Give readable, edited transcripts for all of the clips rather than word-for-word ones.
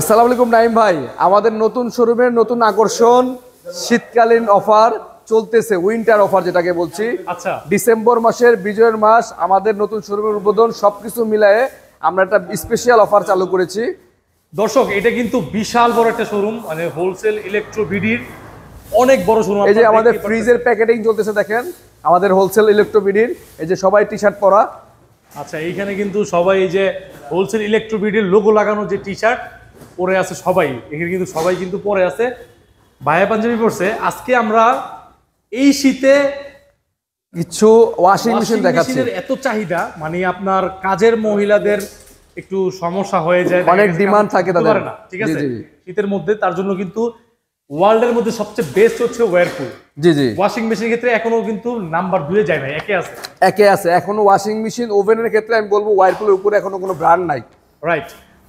আসসালামু আলাইকুম নাইম ভাই, আমাদের নতুন শোরুমের নতুন আকর্ষণ শীতকালীন অফার চলতেছে, উইন্টার অফার যেটাকে বলছি। আচ্ছা, ডিসেম্বর মাসের বিজয়ের মাস, আমাদের নতুন শোরুমের উদ্বোধন, সবকিছু মিলায়ে আমরা একটা স্পেশাল অফার চালু করেছি। দর্শক এটা কিন্তু বিশাল বড় একটা শোরুম, মানে হোলসেল ইলেকট্রো বিডির অনেক বড় শোরুম। এই যে আমাদের ফ্রিজের প্যাকেটিং চলতেছে, দেখেন আমাদের হোলসেল ইলেকট্রো বিডির, এই যে সবাই টি শার্ট পরা। আচ্ছা, এইখানে কিন্তু সবাই এই যে হোলসেল ইলেকট্রো বিডির লোগো লাগানো যে টি শার্ট পরে আছে সবাই, এখানে কিন্তু সবাই কিন্তু পরে আছে, ভাইয়া পাঞ্জাবি পরছে। আজকে আমরা এই শীতে কিছু ওয়াশিং মেশিন দেখাচ্ছি। এত চাহিদা, মানে আপনার কাজের মহিলাদের একটু সমস্যা হয়ে যায়, অনেক ডিমান্ড থাকে তাদের না, ঠিক আছে, শীতের মধ্যে। তার জন্য কিন্তু ওয়ার্ল্ডের মধ্যে সবচেয়ে বেস্ট হচ্ছে ওয়ারপুল। জি জি, ওয়াশিং মেশিনের ক্ষেত্রে এখনো কিন্তু নাম্বার 2 এ যায় না, একে আছে এখনো ওয়াশিং মেশিন ওভেনের ক্ষেত্রে আমি বলবো ওয়ারপুলের উপরে এখনো কোনো ব্র্যান্ড নাই। রাইট।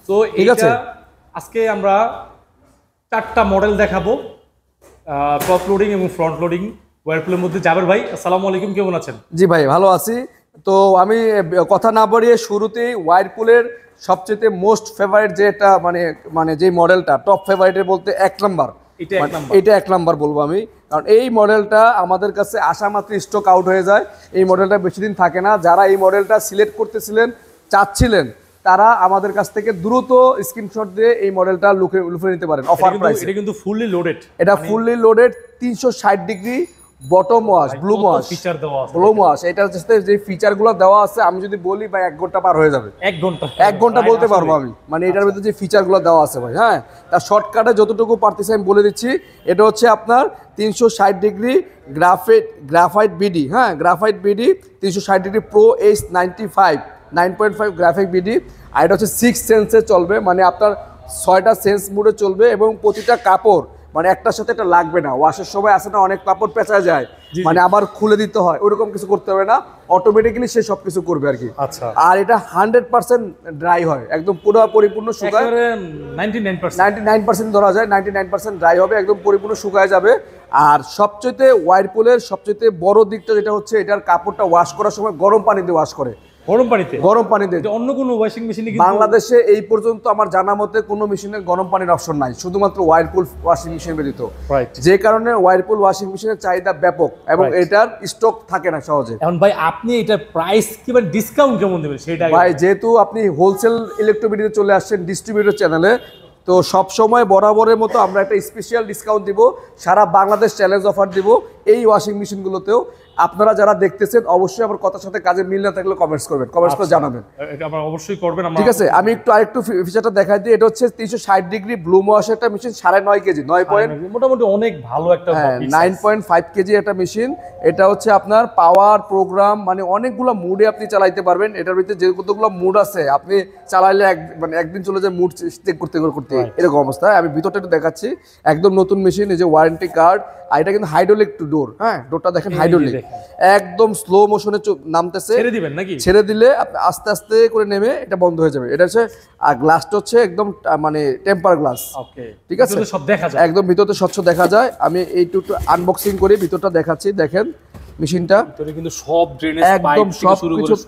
তো এইটা আজকে আমরা 4টা মডেল দেখাবো, টপ লোডিং এবং ফ্রন্ট লোডিং ওয়ারপুলের মধ্যে। জাবের ভাই, আসসালামু আলাইকুম, কেমন আছেন? জি ভাই, ভালো আছি। তো আমি কথা না বাড়িয়ে শুরুতেই ওয়ারপুলের সবচেয়ে মোস্ট ফেভারিট যেটা মানে যে মডেলটা টপ ফেভারিটের বলতে এক নাম্বার, এটা এক নাম্বার বলবো আমি। কারণ এই মডেলটা আমাদের কাছে আসা মাত্র স্টক আউট হয়ে যায়, এই মডেলটা বেশি দিন থাকে না। যারা এই মডেলটা সিলেক্ট করতেছিলেন, চাচ্ছিলেন, তারা আমাদের কাছ থেকে দ্রুত স্ক্রিনশট দিয়ে এই মডেলটা লুফে নিতে পারেন অফার প্রাইসে। এটা কিন্তু ফুললি লোডেড, এটা fully loaded 360 degree bottom wash, blue wash, feature দেওয়া আছে, ব্লু ওয়াশ। এটার যে ফিচারগুলো দেওয়া আছে, আমি যদি বলি ভাই 1 ঘন্টা পার হয়ে যাবে। 1 ঘন্টা বলতে পারবো আমি, মানে এটার ভিতরে যে ফিচারগুলো দেওয়া আছে ভাই, হ্যাঁ, তার শর্টকাটে যতটুকু পারতেছি আমি বলে দিচ্ছি। এটা হচ্ছে আপনার 360 ডিগ্রি গ্রাফাইট বিডি, হ্যাঁ, graphite BD 360 degree pro H95 9.5 graphic BD. আর এটা হচ্ছে 6 সেন্সে চলবে, মানে আপনার 6টা সেন্স মোডে চলবে, এবং প্রতিটা কাপড় মানে একটার সাথে একটা লাগবে না। ওয়াশের সময় আসে না, অনেক কাপড় পেঁচা যায়, মানে আবার খুলে দিতে হয়, ওরকম কিছু করতে হবে না, অটোমেটিক্যালি সে সবকিছু করবে আর কি। আচ্ছা, আর এটা 100% ড্রাই হয়, একদম পুরো পরিপূর্ণ শুকায়, 99% ধরা যায়, 99% ড্রাই হবে, একদম পরিপূর্ণ শুকায় যাবে। আর সবচেয়ে ওয়ারপুলের সবচেয়ে বড় দিকটা যেটা হচ্ছে, এটার কাপড়টা ওয়াশ করার সময় গরম পানিতে ওয়াশ করে, গরম পানিতে। অন্য কোনো ওয়াশিং মেশিনে বাংলাদেশে এই পর্যন্ত আমার জানা মতে কোনো মেশিনে গরম পানির অপশন নাই, শুধুমাত্র ওয়ারপুল ওয়াশিং মেশিন ব্যতীত। যে কারণে ওয়ারপুল ওয়াশিং মেশিনের চাহিদা ব্যাপক, এবং এটার স্টক থাকে না সহজে। এখন ভাই আপনি এটা প্রাইস কিংবা ডিসকাউন্ট কেমন দেবেন সেটা ভাই, যেহেতু আপনি হোলসেল ইলেকট্রোবিডিতে চলে আসছেন ডিস্ট্রিবিউটর চ্যানেলে, তো সব সময় বরাবরের মতো আমরা একটা স্পেশাল ডিসকাউন্ট দিব, সারা বাংলাদেশ চ্যালেঞ্জ অফার দিব এই ওয়াশিং মেশিনগুলোতেও। আপনারা যারা দেখতেছেন অবশ্যই আমার কথার সাথে কাজে মিল না থাকলে কমেন্টস করবেন, কমেন্টস করে জানাবেন, অবশ্যই করবেন, ঠিক আছে। আমি আরেকটু ফিচারটা দেখাই দিই। এটা হচ্ছে 360 ডিগ্রি ব্লু ওয়াশ একটা মেশিন, 9.5 কেজি, মোটামুটি অনেক ভালো একটা 9.5 কেজি একটা মেশিন। এটা হচ্ছে আপনার পাওয়ার প্রোগ্রাম, মানে অনেকগুলো মুডে আপনি চালাইতে পারবেন। এটার ভিতরে যে কতগুলো মুড আছে, আপনি চালাইলে মানে একদিন চলে যায় মুড চেক করতে এরকম অবস্থা। আমি ভিতরটা একটু দেখাচ্ছি, একদম নতুন মেশিন, এই যে ওয়ারেন্টি কার্ড। আর এটা কিন্তু হাইড্রোলিক ডোর, হ্যাঁ, ডোরটা দেখেন হাইড্রোলিক, একদম স্লো মোশনে নামতেছে, ছেড়ে দিলে আপনি আস্তে আস্তে করে নেমে এটা বন্ধ হয়ে যাবে। এটা হচ্ছে, আর গ্লাসটা হচ্ছে একদম মানে টেম্পার গ্লাস, ঠিক আছে, সব দেখা যায়, একদম ভিতরতে স্বচ্ছ দেখা যায়। আমি এইটু আনবক্সিং করি, ভিতরটা দেখাচ্ছি, দেখেন মেশিনটা কিন্তু সব ড্রেনেজ একদম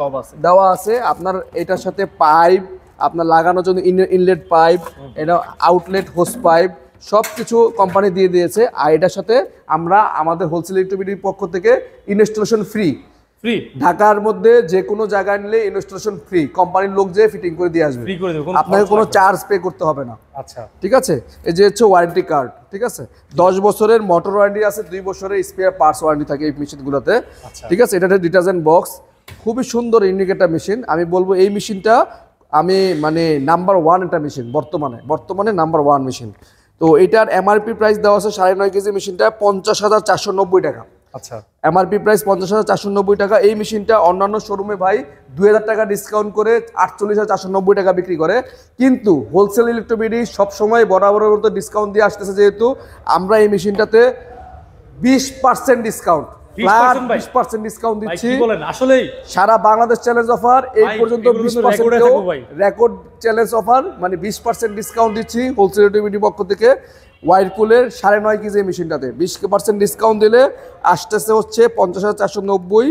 সব আছে দেওয়া আছে। আপনার এটার সাথে পাইপ আপনার লাগানোর জন্য ইনলেট পাইপ, এটা আউটলেট হোস পাইপ, সব কিছু কোম্পানি দিয়ে দিয়েছে। আর এটার সাথে আমরা আমাদের হোলসেল ইলেকট্রিবিটির পক্ষ থেকে ইনস্টলেশন ফ্রি, ঢাকার মধ্যে যে কোনো জায়গায় নিলে ইনস্টলেশন ফ্রি, কোম্পানির লোক যে ফিটিং করে দিয়ে আসবে, আপনাকে কোনো চার্জ পে করতে হবে না। আচ্ছা, ঠিক আছে। এই যে হচ্ছে ওয়ারেন্টি কার্ড, ঠিক আছে, 10 বছরের মোটর ওয়ারেন্টি আছে, 2 বছরের স্পেয়ার পার্টস ওয়ারেন্টি থাকে এই মেশিনগুলোতে, ঠিক আছে। এটা একটা ডিটারজেন্ট বক্স, খুবই সুন্দর ইউনিক একটা মেশিন। আমি বলবো এই মেশিনটা আমি মানে নাম্বার 1 একটা মেশিন, বর্তমানে নাম্বার 1 মেশিন। তো এটার এমআরপি প্রাইস দেওয়া আছে 9.5 কেজি মেশিনটা 50,490 টাকা। আচ্ছা, এমআরপি প্রাইস 50,490 টাকা। এই মেশিনটা অন্যান্য শোরুমে ভাই 2000 টাকা ডিসকাউন্ট করে 48,490 টাকা বিক্রি করে, কিন্তু হোলসেল ইলেকট্রোবিডি সবসময় বরাবরের মতো ডিসকাউন্ট দিয়ে আসতেছে। যেহেতু আমরা এই মেশিনটাতে 20% ডিসকাউন্ট, 20% ডিসকাউন্ট দিচ্ছি, আসলেই সারা বাংলাদেশ চ্যালেঞ্জ অফার। এই পর্যন্ত 20% রেকর্ড চ্যালেঞ্জ অফার, মানে 20% ডিসকাউন্ট দিচ্ছি হোলসেল ইলেকট্রোবিডির পক্ষ থেকে। ওয়ারপুলের 9.5 কেজি মেশিনটাতে 20% ডিসকাউন্ট দিলে আসতেছে হচ্ছে 50,490,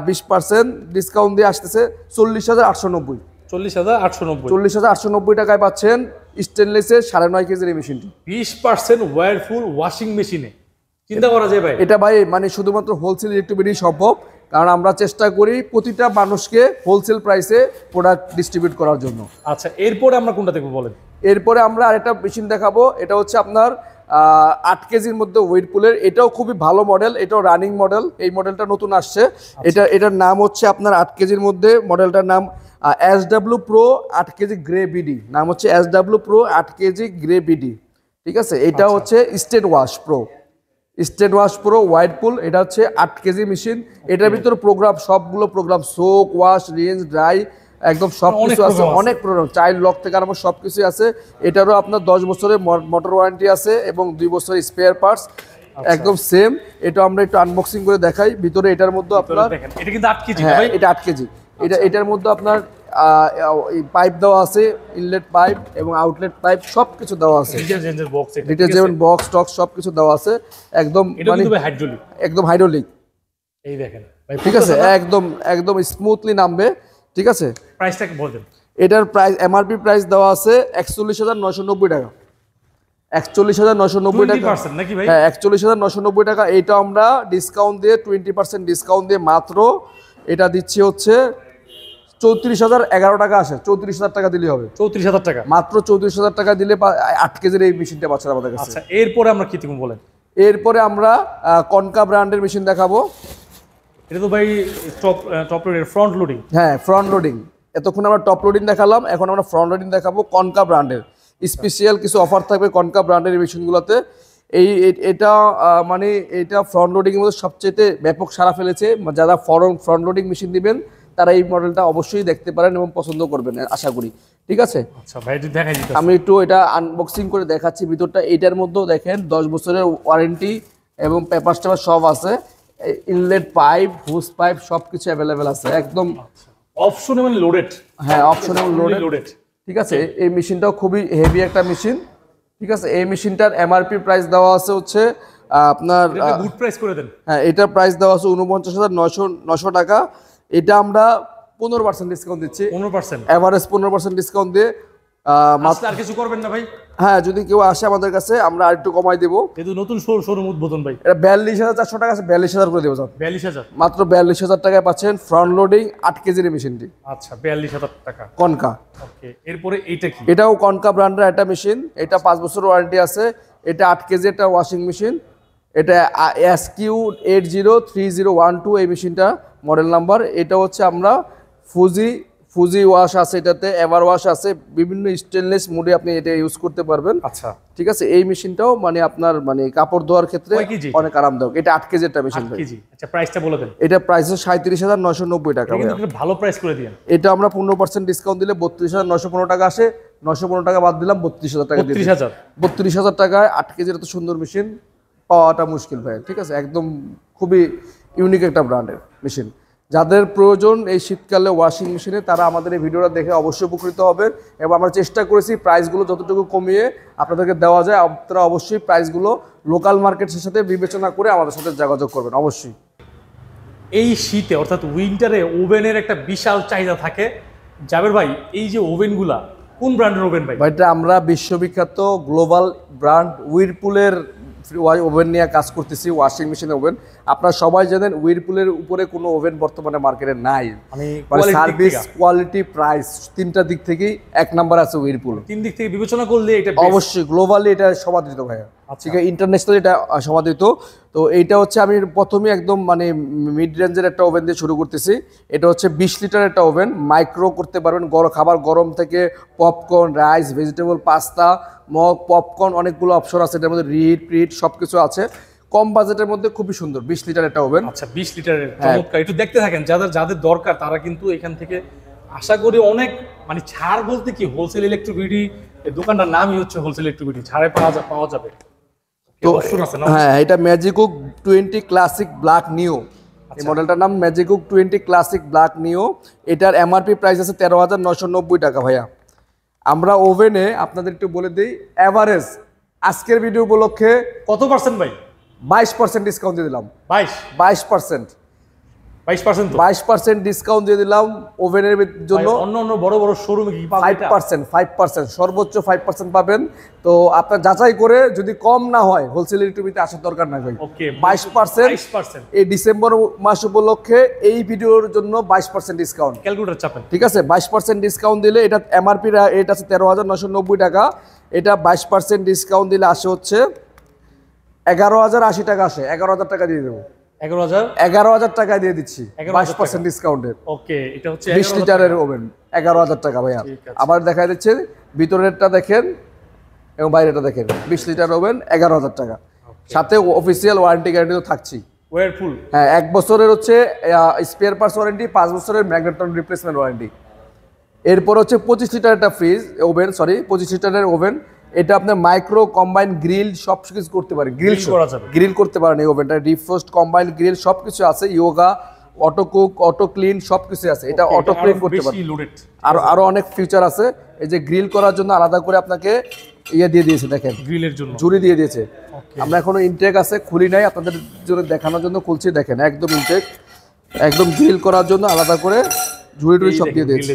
20% ডিসকাউন্ট দিয়ে আসতেছে 40,890। 40,890 টাকায় পাচ্ছেন স্টেনলেসের 9.5 কেজির এই মেশিনটি। 20% ওয়ারফুল ওয়াশিং মেশিনে চিন্তা করা যায় ভাই? এটা ভাই মানে শুধুমাত্র হোলসেল ইলেকট্রিবিটি সম্ভব, কারণ আমরা চেষ্টা করি প্রতিটা মানুষকে হোলসেল প্রাইসে প্রোডাক্ট ডিস্ট্রিবিউট করার জন্য। আচ্ছা, এরপরে আমরা কোনটা দেখবো বলেন? এরপরে আমরা আরেকটা মেশিন দেখাবো, এটা হচ্ছে আপনার 8 কেজির মধ্যে ওয়েটপুলের। এটাও খুবই ভালো মডেল, এটাও রানিং মডেল, এই মডেলটা নতুন আসছে। এটার নাম হচ্ছে আপনার 8 কেজির মধ্যে, মডেলটার নাম SW Pro 8 KG grey BD, নাম হচ্ছে SW Pro 8 KG grey BD. ঠিক আছে, এটা হচ্ছে স্টেট ওয়াশ প্রো ওয়াইডপুল, এটা হচ্ছে 8 কেজি মেশিন। এটার ভিতরে প্রোগ্রাম, সবগুলো program, soak, wash, rinse, dry, একদম সব কিছু আছে, অনেক প্রোগ্রাম, চাইল্ড লক থেকে আরম্ভ সব কিছুই আছে। এটারও আপনার 10 বছরের মোটর ওয়ারেন্টি আছে এবং 2 বছরের স্পেয়ার পার্টস একদম সেম। এটা আমরা একটু আনবক্সিং করে দেখাই। ভিতরে এটার মধ্যে আপনার এটা কিন্তু 8 কেজি, হ্যাঁ এটা 8 কেজি। এটার মধ্যে আপনার পাইপ দেওয়া আছে, ইনলেট পাইপ এবং আউটলেট পাইপ সব কিছু দেওয়া আছে, ডিটারজেন্ট বক্স টক্স সব কিছু দেওয়া আছে, একদম মানে হাইড্রোলিক, একদম হাইড্রোলিক। এই দেখেন ঠিক আছে, একদম স্মুথলি নামবে। ঠিক আছে, প্রাইসটা কি বলবেন? এটার প্রাইস এমআরপি প্রাইস দেওয়া আছে 41,990 টাকা। 41,990 টাকা নাকি ভাই? হ্যাঁ 41,990 টাকা। এটা আমরা ডিসকাউন্ট দিয়ে 20% ডিসকাউন্ট দিয়ে মাত্র এটা দিচ্ছি হচ্ছে 34,011 টাকা আসে। 34,000 টাকা দিলে হবে। 34,000 টাকা মাত্র 34,000 টাকা দিলে 8 কেজির এই মেশিনটা পাচ্ছেন আমাদের কাছে। আচ্ছা, এরপরে আমরা কি তুমি বলেন? এরপরে আমরা কনকা ব্র্যান্ডের মেশিন দেখাবো। এটা তো ভাই টপ লোডের ফ্রন্ট লোডিং। হ্যাঁ ফ্রন্ট লোডিং, এতক্ষণ আমরা টপ লোডিং দেখালাম, এখন আমরা ফ্রন্ট লোডিং দেখাবো। কনকা ব্র্যান্ডের স্পেশাল কিছু অফার থাকবে কনকা ব্র্যান্ডের মেশিনগুলোতে। এটা মানে এটা ফ্রন্ট লোডিংয়ের মধ্যে সবচেয়ে ব্যাপক সাড়া ফেলেছে। যারা ফ্রন্ট লোডিং মেশিন দিবেন তারা এই মডেলটা অবশ্যই দেখতে পারেন এবং পছন্দ করবেন আশা করি। ঠিক আছে, আচ্ছা ভাই একটু দেখাই দিতে, আমি একটু এটা আনবক্সিং করে দেখাচ্ছি ভিতরটা। এইটার মধ্যেও দেখেন 10 বছরের ওয়ারেন্টি এবং পেপার টেপার সব আছে, ইনলেট পাইপ, হুস পাইপ সব কিছু অ্যাভেলেবেল আছে একদম। অপশনেবল লোডেড, হ্যাঁ অপশনেবল লোডেড। ঠিক আছে, এই মেশিনটাও খুবই হেভি একটা মেশিন। ঠিক আছে, এই মেশিনটার এমআরপি প্রাইস দেওয়া আছে হচ্ছে আপনার গুড প্রাইস করে দেন। হ্যাঁ এটার প্রাইস দেওয়া আছে 49,900 টাকা। এটা আমরা 15% ডিসকাউন্ট দিচ্ছি, 15% এভারেজ 15% ডিসকাউন্ট দিয়ে। আর কিছু করবেন না ভাই? হ্যাঁ যদি কেউ আসে আমাদের কাছে আমরা আরেকটু কমাই দেবো। যেহেতু নতুন শোরুম উদ্বোধন ভাই। এটা 42,400 টাকা আছে, 42,000 করে দেবো। 42,000 মাত্র 42,000 টাকায় পাচ্ছেন ফ্রন্ট লোডিং 8 কেজির মেশিনটি। আচ্ছা 42,000 টাকা কনকা। ওকে, এরপরে এইটা কি? এটাও কনকা ব্র্যান্ডের একটা মেশিন, এটা 5 বছর ওয়ারেন্টি আছে। এটা 8 কেজি একটা ওয়াশিং মেশিন, এটা SQ803012 এই মেশিনটা মডেল নাম্বার। এটা হচ্ছে আমরা ফুজি ওয়াশ আছে, এটাতে এভার ওয়াশ আছে, বিভিন্ন স্টেনলেস মোডে আপনি এটা ইউজ করতে পারবেন। আচ্ছা ঠিক আছে, এই মেশিনটাও মানে আপনার মানে কাপড় ধোয়ার ক্ষেত্রে অনেক আরামদায়ক। এটা 8 কেজি একটা মেশিন। আচ্ছা প্রাইসটা বলে দেন। এটা প্রাইস 37,990 টাকা। কিন্তু ভালো প্রাইস করে দিয়েন। এটা আমরা 15% ডিসকাউন্ট দিলে 32,915 টাকা আসে। 915 টাকা বাদ দিলাম, 32,000 টাকা দিয়ে 32,000 টাকায় 8 কেজির এত সুন্দর মেশিন পাওয়াটা মুশকিল ভাই। ঠিক আছে, একদম খুবই ইউনিক একটা ব্র্যান্ডের মেশিন। যাদের প্রয়োজন এই শীতকালে ওয়াশিং মেশিনে তারা আমাদের এই ভিডিওটা দেখে অবশ্যই উপকৃত হবেন এবং আমরা চেষ্টা করেছি প্রাইসগুলো যতটুকু কমিয়ে আপনাদেরকে দেওয়া যায়। আপনারা অবশ্যই প্রাইসগুলো লোকাল মার্কেটের সাথে বিবেচনা করে আমাদের সাথে যোগাযোগ করবেন অবশ্যই। এই শীতে অর্থাৎ উইন্টারে ওভেনের একটা বিশাল চাহিদা থাকে। জাবের ভাই এই যে ওভেনগুলা কোন ব্র্যান্ডের ওভেন ভাই? এটা আমরা বিশ্ববিখ্যাত গ্লোবাল ব্র্যান্ড উইরপুলের ওভেন নিয়ে কাজ করতেছি, ওয়াশিং মেশিন ওভেন। আপনারা সবাই জানেন উইরপুলের উপরে কোনো ওভেন বর্তমানে মার্কেটে নাই। মানে সার্ভিস, কোয়ালিটি, প্রাইস তিনটা দিক থেকেই এক নাম্বার আছে উইরপুল। তিন দিক থেকে বিবেচনা করলে এটা অবশ্যই গ্লোবালি এটা সমাদৃত ভাইয়া। ঠিক আছে, ইন্টারন্যাশনাল এটা সমাদৃত। তো এইটা হচ্ছে আমি প্রথমে একদম মানে মিড রেঞ্জের একটা ওভেন দিয়ে শুরু করতেছি। এটা হচ্ছে 20 লিটার একটা ওভেন, মাইক্রো করতে পারবেন, খাবার গরম থেকে popcorn, rice, vegetable, pasta, mug, popcorn, অনেকগুলো অপশন আছে এটার মধ্যে, রিড প্রিট সব কিছু আছে। কম বাজেটের মধ্যে খুবই সুন্দর 20 লিটার একটা ওভেন। আচ্ছা 20 লিটারের চমৎকার, একটু দেখতে থাকেন। যাদের দরকার তারা কিন্তু এখান থেকে আশা করি অনেক মানে ছাড় বলতে কি হোলসেল ইলেকট্রিবিটি দোকানটার নামই হচ্ছে হোলসেল ইলেকট্রিবিটি, ছাড়ে পাওয়া যাবে। তো হ্যাঁ এটা ম্যাজিকুক 20 ক্লাসিক ব্ল্যাক নিও, এই মডেলটার নাম ম্যাজিকুক 20 ক্লাসিক ব্ল্যাক নিও। এটার এমআরপি প্রাইস আছে 13,990 টাকা ভাইয়া। আমরা ওভেনে আপনাদের একটু বলে দিই এভারেজ আজকের ভিডিও উপলক্ষে কত পার্সেন্ট ভাই? 22% ডিসকাউন্ট দিয়ে দিলাম। 22%। 22% তো 22% ডিসকাউন্ট দিয়ে দিলাম ওভেনের জন্য। অন্য বড় বড় শোরুমে কি পাবেন? 5% সর্বোচ্চ 5% পাবেন। তো আপনার যাচাই করে যদি কম না হয় হোলসেল ইলেকট্রিবিতে আসার দরকার নাই ভাই। ওকে 22% এই ডিসেম্বর মাস উপলক্ষে এই ভিডিওর জন্য 22% ডিসকাউন্ট। ক্যালকুলেটর চাপেন, ঠিক আছে, 22% ডিসকাউন্ট দিলে এটা এমআরপি রেট আছে 13,990 টাকা, এটা 22% ডিসকাউন্ট দিলে আসে হচ্ছে 11,080 টাকা, আসে 11,000 টাকা দিয়ে দেবো। 11,000 টাকা দিয়ে দিচ্ছি 22% ডিসকাউন্টের। ওকে, এটা হচ্ছে 20 লিটারের ওভেন 11,000 টাকা ভাইয়া। আবার দেখা যাচ্ছে ভিতরেরটা দেখেন এবং বাইরেটা দেখেন, 20 লিটার ওভেন 11,000 টাকা, সাথে অফিসিয়াল ওয়ারেন্টি গ্যারান্টি তো থাকছি। ওয়ারপুল, হ্যাঁ, 1 বছরের হচ্ছে স্পেয়ার পার্টস ওয়ারেন্টি, 5 বছরের ম্যাগনেটন রিপ্লেসমেন্ট ওয়ারেন্টি। এরপর হচ্ছে 25 লিটার একটা ফ্রিজ ওভেন, 25 লিটারের ওভেন, এটা আপনার মাইক্রো কম্বাইন গ্রিল সব কিছু করতে পারে, গ্রিল করতে পারেন এই ওভেনটা, ডিফ্রস্ট কম্বাইন গ্রিল সব কিছু আছে, yoga, auto cook, auto clean সব কিছু আছে, এটা অটো ক্লিন করতে পারে, আরো অনেক ফিচার আছে। এই যে গ্রিল করার জন্য আলাদা করে আপনাকে ইয়ে দিয়ে দিয়েছে, দেখেন গ্রিলের জন্য জুড়ি দিয়ে দিয়েছে। আমরা এখনো ইনটেক আছে, খুলি নাই, আপনাদের জন্য দেখানোর জন্য খুলছি, দেখেন একদম ইনটেক, একদম গ্রিল করার জন্য আলাদা করে জুড়ি টুড়ি সব দিয়ে দিয়েছে,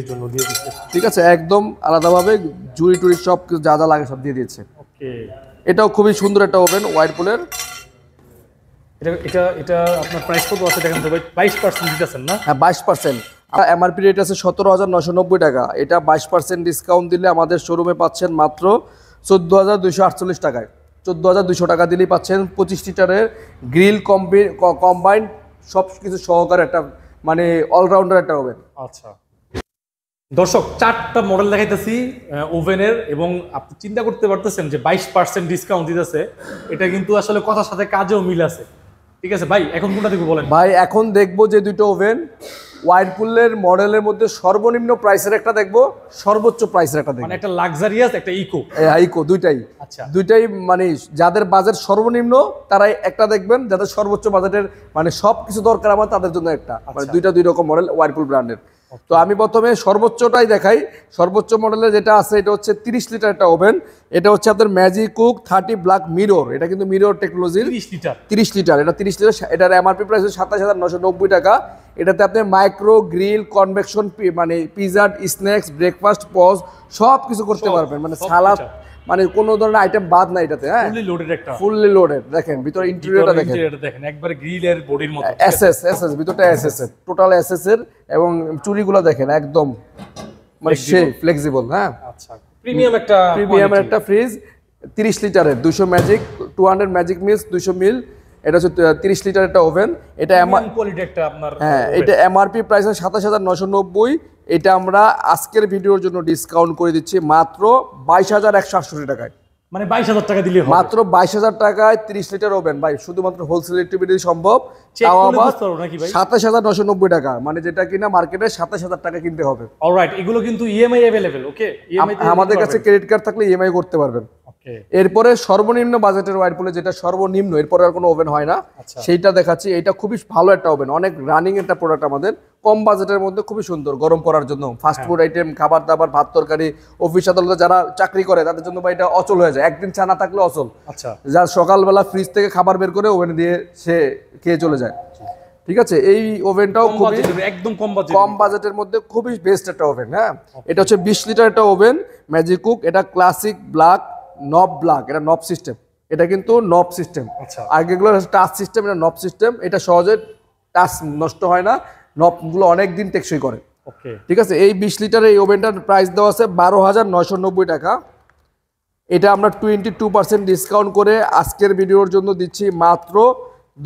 ঠিক আছে, একদম আলাদাভাবে জুড়ি টুড়ি সব যা যা লাগে সব দিয়ে দিয়েছে। এটাও খুবই সুন্দর একটা ওভেন ওয়ারপুলের। এটা আপনার প্রাইস কত আছে দেখেন তো ভাই? 22% দিতেছেন না? হ্যাঁ 22%। এমআরপি রেট আছে 17,990 টাকা, এটা 22% ডিসকাউন্ট দিলে আমাদের শোরুমে পাচ্ছেন মাত্র 14,248 টাকায়। 14,200 টাকা দিলেই পাচ্ছেন 25 লিটারের গ্রিল কম্বাইন্ড সব কিছু সহকারে একটা মানে অলরাউন্ডার একটা ওভেন। আচ্ছা দর্শক, 4টা মডেল দেখাইতেছি ওভেনের, এবং আপনি চিন্তা করতে পারতেছেন যে 22% ডিসকাউন্ট দিতেছে, এটা কিন্তু আসলে কথার সাথে কাজেও মিল আছে। ঠিক আছে ভাই, এখন কোনটা দেখবো বলেন? ভাই এখন দেখবো যে দুটো ওভেন, ওয়ারপুলের মডেলের মধ্যে সর্বনিম্ন প্রাইসের একটা দেখবো, সর্বোচ্চ প্রাইসের একটা দেখবো, মানে একটা লাক্সারিয়াস একটা ইকো। ইকো দুইটাই। আচ্ছা, দুইটাই মানে যাদের বাজেট সর্বনিম্ন তারাই একটা দেখবেন, যাদের সর্বোচ্চ বাজেটের মানে সবকিছু দরকার আমার তাদের জন্য একটা, মানে দুইটা দুই রকম মডেল ওয়ারপুল ব্র্যান্ডের। তো আমি প্রথমে সর্বোচ্চটাই দেখাই। সর্বোচ্চ মডেলের যেটা আছে এটা হচ্ছে 30 লিটার একটা ওভেন, এটা হচ্ছে আপনার ম্যাজিক কুক 30 ব্ল্যাক মিরর, এটা কিন্তু মিরর টেকনোলজির 30 লিটার, এটা 30 লিটার, এটার এমআরপি প্রাইস 27,990 টাকা। এটাতে আপনি মাইক্রো গ্রিল, কনভেকশন মানে পিজাট, স্ন্যাক্স, ব্রেকফাস্ট, পজ সব কিছু করতে পারবেন, মানে সালাদ, মানে কোনো ধরনের আইটেম বাদ নাই এটাতে। হ্যাঁ, ফুললি লোডেড। দেখেন ভিতরে ইন্টেরিয়রটা দেখেন, একবারে গ্রিলের বডির মতো, এসএস ভিতরটা এসএস এর, টোটাল এসএস এর, এবং চুরিগুলো দেখেন একদম মানে সেই ফ্লেক্সিবল। হ্যাঁ, আচ্ছা, প্রিমিয়াম একটা ফ্রিজ 30 লিটারের 200 ম্যাজিক 200 ম্যাজিক মিলস 200 মিল, এটা হচ্ছে 30 লিটার একটা ওভেন। এটা কোয়ালিটি একটা আপনার, হ্যাঁ, এটা এমআরপি প্রাইস 27,990, এটা আমরা আজকের ভিডিওর জন্য ডিসকাউন্ট করে দিচ্ছি মাত্র 22,168 টাকায়। মানে 22,000 টাকা দিলে হবে, মাত্র 22,000 টাকায় 30 লিটার ওভেন ভাই, শুধুমাত্র হোলসেল ইলেকট্রিবিটি সম্ভব। তাও আবার 27,990 টাকা, মানে যেটা কিনা মার্কেটে 27,000 টাকা কিনতে হবে। অলরাইট, এগুলো কিন্তু ইএমআই अवेलेबल। ওকে, আমাদের কাছে ক্রেডিট কার্ড থাকলে ইএমআই করতে পারবেন। এরপরে সর্বনিম্ন বাজেটের ওয়ারপুলে যেটা সর্বনিম্ন, এরপরে আর কোনো ওভেন হয় না, সেইটা দেখাচ্ছি। এটা খুবই ভালো একটা ওভেন, অনেক রানিং একটা প্রোডাক্ট আমাদের, কম বাজেটের মধ্যে খুবই সুন্দর গরম করার জন্য, ফাস্ট ফুড আইটেম, খাবার দাবার, ভাত তরকারি, অফিস আদালতে যারা চাকরি করে তাদের জন্য ভাই এটা অচল হয়ে যায়, একদিন চা না থাকলে অচল। আচ্ছা, যার সকালবেলা ফ্রিজ থেকে খাবার বের করে ওভেনে দিয়ে সে খেয়ে চলে যায়। ঠিক আছে, এই ওভেনটাও খুবই একদম কম বাজেটের মধ্যে খুবই বেস্ট একটা ওভেন। হ্যাঁ, এটা হচ্ছে 20 লিটার একটা ওভেন ম্যাজিক কুক, এটা ক্লাসিক ব্ল্যাক নব ব্ল্যাক, এটা নব সিস্টেম, এটা কিন্তু নব সিস্টেম। আগেগুলো টাচ সিস্টেম, এটা নব সিস্টেম, এটা সহজে টাচ নষ্ট হয় না, নবগুলো অনেক দিন টেকসই করে। ঠিক আছে, এই 20 লিটারের এই ওভেনটার প্রাইস দেওয়া আছে 12,990 টাকা। এটা আমরা 22% ডিসকাউন্ট করে আজকের ভিডিওর জন্য দিচ্ছি মাত্র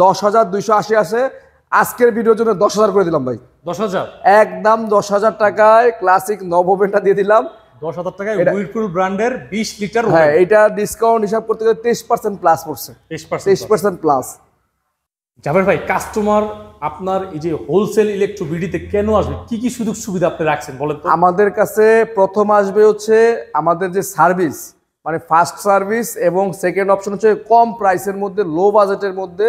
10,280 আছে। আজকের ভিডিওর জন্য 10,000 করে দিলাম ভাই, 10,000 একদম 10,000 টাকায় ক্লাসিক নব ওভেনটা দিয়ে দিলাম। 10,000 টাকায় হুইরপুল ব্র্যান্ডের 20 লিটার। হ্যাঁ, এটা ডিসকাউন্ট হিসাব করতে গেলে 23% প্লাস পড়ছে, 23% প্লাস। জাবের ভাই, কাস্টমার আপনার এই যে হোলসেল ইলেকট্রো বিডিতে কেন আসবে, কি কি সুযোগ সুবিধা আপনি রাখছেন বলেন তো? আমাদের কাছে প্রথম আসবে হচ্ছে আমাদের যে সার্ভিস, মানে ফাস্ট সার্ভিস, এবং সেকেন্ড অপশন হচ্ছে কম প্রাইসের মধ্যে, লো বাজেটের মধ্যে,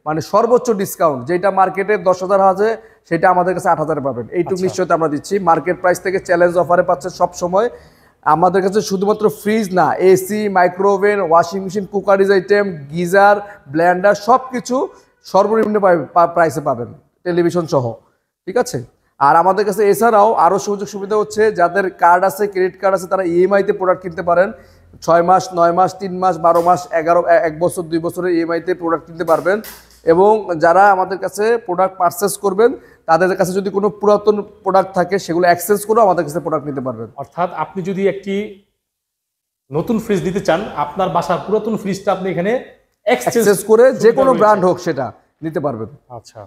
মানে সর্বোচ্চ ডিসকাউন্ট, যেটা মার্কেটে 10,000 আছে সেটা আমাদের কাছে 8,000 পাবেন। এইটুকু নিশ্চয়তা আমরা দিচ্ছি। মার্কেট প্রাইস থেকে চ্যালেঞ্জ অফারে পাচ্ছেন সব সময়। আমাদের কাছে শুধুমাত্র ফ্রিজ না, AC, micro oven, washing machine, cookeries item, geyser, blender সব কিছু সর্বনিম্ন প্রাইসে পাবেন, টেলিভিশন সহ। ঠিক আছে। আর আমাদের কাছে এছাড়াও আরো সুযোগ সুবিধা হচ্ছে, যাদের কার্ড আছে, ক্রেডিট কার্ড আছে, তারা ইএমআই তে প্রোডাক্ট কিনতে পারেন। 6 মাস, 9 মাস, 3 মাস, 12 মাস, 11, 1 বছর, 2 বছরের ইএমআই তে প্রোডাক্ট কিনতে পারবেন। এবং যারা আমাদের কাছে প্রোডাক্ট পারচেস করবেন, তাদের কাছে যদি কোনো পুরাতন প্রোডাক্ট থাকে, সেগুলো এক্সচেঞ্জ করে আমাদের কাছে প্রোডাক্ট নিতে পারবেন। অর্থাৎ আপনি যদি একটি নতুন ফ্রিজ দিতে চান, আপনার বাসার পুরাতন ফ্রিজটা আপনি এখানে এক্সচেঞ্জ করে যে কোনো ব্র্যান্ড হোক সেটা নিতে পারবেন। আচ্ছা।